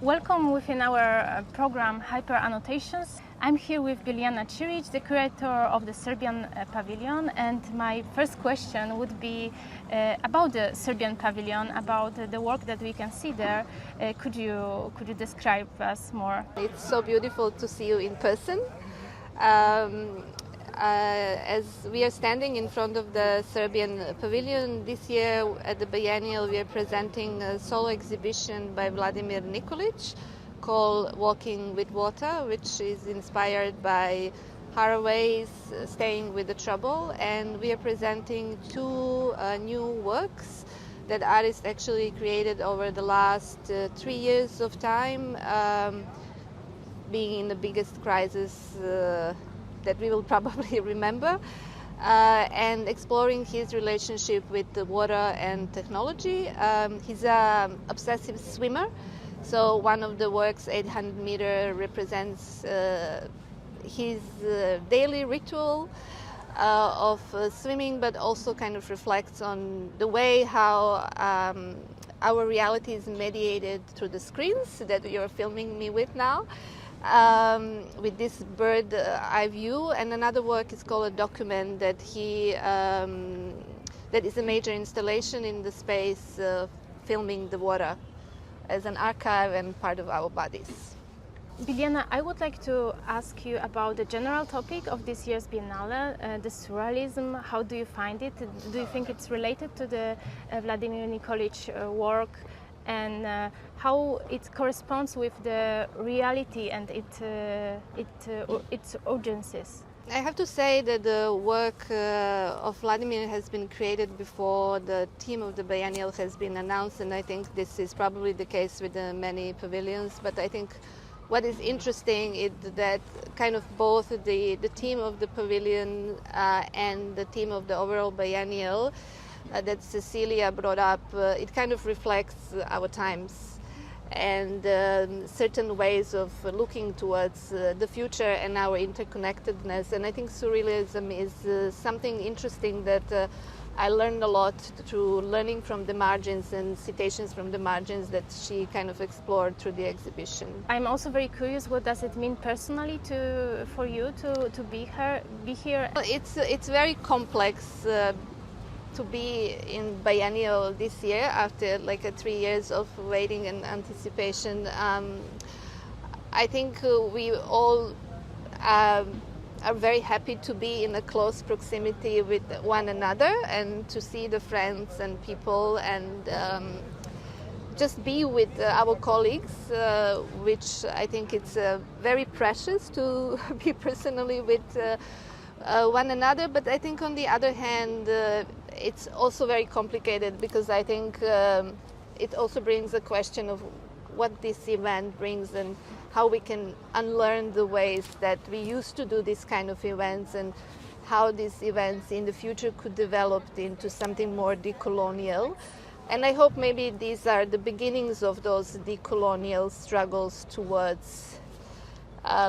Welcome within our program Hyper Annotations. I'm here with Biljana Ciric, the curator of the Serbian Pavilion, and my first question would be about the Serbian Pavilion, about the work that we can see there. Could you describe us more? It's so beautiful to see you in person. As we are standing in front of the Serbian Pavilion this year at the Biennial, we are presenting a solo exhibition by Vladimir Nikolic called Walking with Water, which is inspired by Haraway's Staying with the Trouble, and we are presenting two new works that artists actually created over the last 3 years of time, being in the biggest crisis that we will probably remember, and exploring his relationship with the water and technology. He's an obsessive swimmer, so one of the works, 800 meter, represents his daily ritual of swimming, but also kind of reflects on the way how our reality is mediated through the screens that you're filming me with now. With this bird eye view, and another work is called a document that that is a major installation in the space, filming the water as an archive and part of our bodies. Biljana, I would like to ask you about the general topic of this year's Biennale, the Surrealism. How do you find it? Do you think it's related to the Vladimir Nikolic work? And how it corresponds with the reality and its urgencies? I have to say that the work of Vladimir has been created before the theme of the Biennial has been announced, and I think this is probably the case with many pavilions. But I think what is interesting is that kind of both the theme of the pavilion and the theme of the overall Biennial that Cecilia brought up, it kind of reflects our times and certain ways of looking towards the future and our interconnectedness. And I think Surrealism is something interesting that I learned a lot through learning from the margins and citations from the margins that she kind of explored through the exhibition. I'm also very curious, what does it mean personally for you to be here? It's very complex. To be in Biennial this year after 3 years of waiting and anticipation. I think we all are very happy to be in a close proximity with one another and to see the friends and people and just be with our colleagues, which I think it's very precious to be personally with one another. But I think on the other hand, it's also very complicated because I think it also brings a question of what this event brings and how we can unlearn the ways that we used to do this kind of events and how these events in the future could develop into something more decolonial. And I hope maybe these are the beginnings of those decolonial struggles towards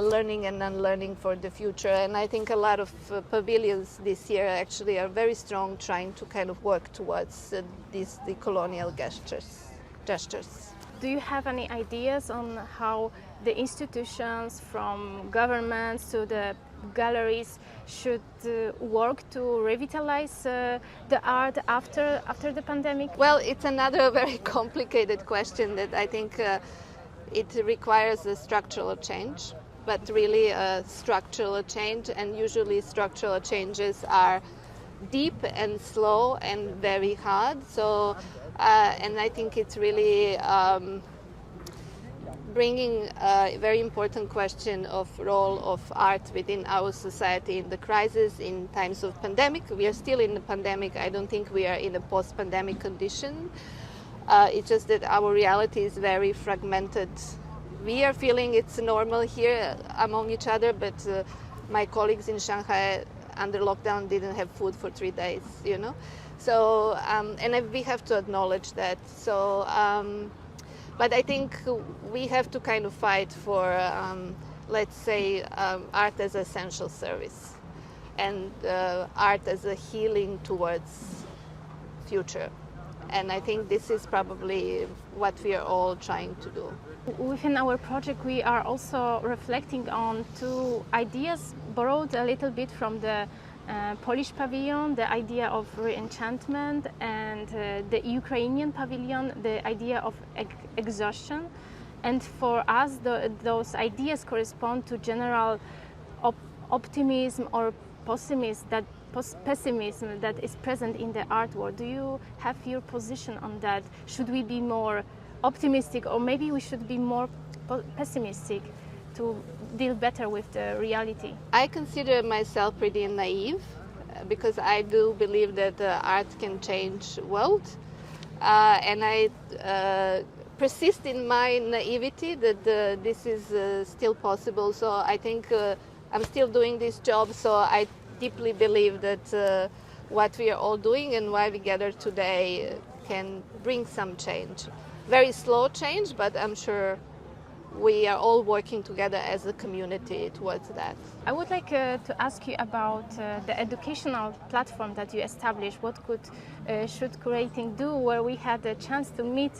learning and unlearning for the future. And I think a lot of pavilions this year actually are very strong, trying to kind of work towards these decolonial gestures. Do you have any ideas on how the institutions, from governments to the galleries, should work to revitalize the art after the pandemic? Well, it's another very complicated question that I think it requires a structural change, but really a structural change, and usually structural changes are deep and slow and very hard. So, and I think it's really bringing a very important question of role of art within our society in the crisis, in times of pandemic. We are still in the pandemic. I don't think we are in a post-pandemic condition. It's just that our reality is very fragmented. We are feeling it's normal here among each other, but my colleagues in Shanghai under lockdown didn't have food for 3 days, you know. So, and we have to acknowledge that. So, but I think we have to kind of fight for, let's say, art as essential service and art as a healing towards future. And I think this is probably what we are all trying to do. Within our project, we are also reflecting on two ideas borrowed a little bit from the Polish pavilion, the idea of re-enchantment, and the Ukrainian pavilion, the idea of exhaustion. And for us, those ideas correspond to general optimism or pessimism that is present in the art world. Do you have your position on that? Should we be more optimistic, or maybe we should be more pessimistic to deal better with the reality? I consider myself pretty naive because I do believe that art can change world, and I persist in my naivety that this is still possible. So I think I'm still doing this job, so I deeply believe that what we are all doing and why we gather today can bring some change. Very slow change, but I'm sure we are all working together as a community towards that. I would like to ask you about the educational platform that you established. What should curating do, where we had a chance to meet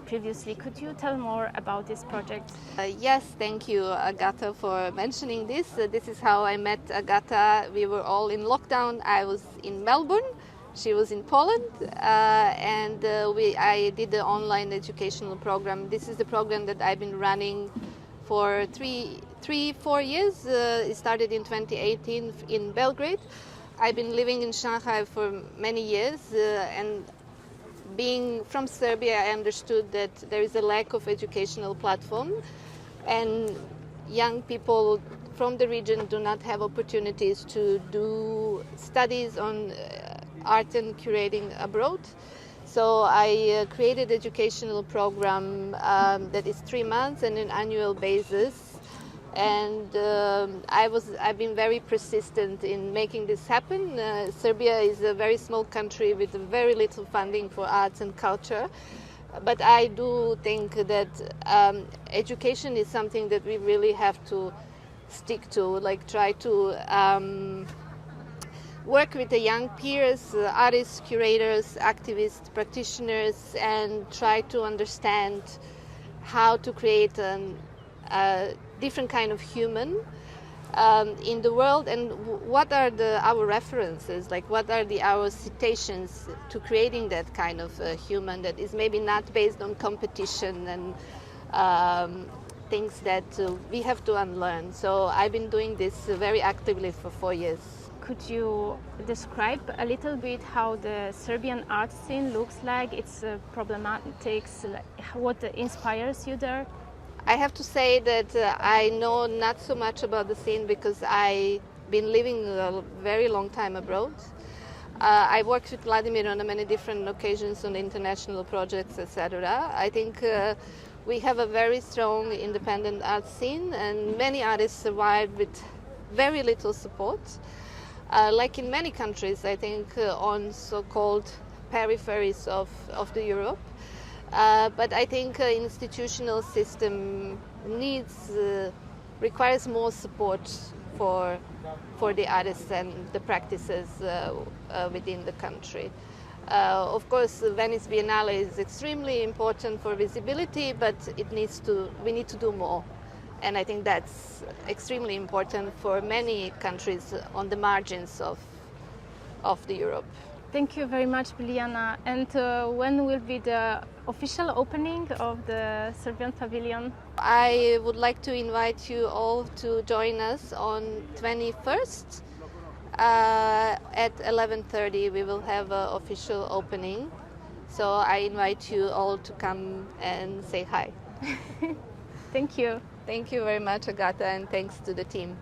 previously? Could you tell more about this project? Yes, thank you, Agata, for mentioning this. This is how I met Agata. We were all in lockdown. I was in Melbourne. She was in Poland, and I did the online educational program. This is the program that I've been running for 4 years. It started in 2018 in Belgrade. I've been living in Shanghai for many years, and being from Serbia, I understood that there is a lack of educational platform, and young people from the region do not have opportunities to do studies on art and curating abroad. So I created an educational program that is 3 months and an annual basis. And I've been very persistent in making this happen. Serbia is a very small country with very little funding for arts and culture. But I do think that education is something that we really have to stick to, like try to work with the young peers, artists, curators, activists, practitioners, and try to understand how to create a different kind of human in the world, and what are our references, like what are our citations to creating that kind of human that is maybe not based on competition and things that we have to unlearn. So I've been doing this very actively for 4 years. Could you describe a little bit how the Serbian art scene looks like, its problematics, what inspires you there? I have to say that I know not so much about the scene because I've been living a very long time abroad. I worked with Vladimir on many different occasions on international projects, etc. I think we have a very strong independent art scene, and many artists survive with very little support. Like in many countries, I think, on so-called peripheries of the Europe. But I think institutional system requires more support for the artists and the practices within the country. Of course, Venice Biennale is extremely important for visibility, but we need to do more. And I think that's extremely important for many countries on the margins of the Europe. Thank you very much, Biljana. And when will be the official opening of the Serbian Pavilion? I would like to invite you all to join us on 21st at 11:30. We will have an official opening. So I invite you all to come and say hi. Thank you. Thank you very much, Agata, and thanks to the team.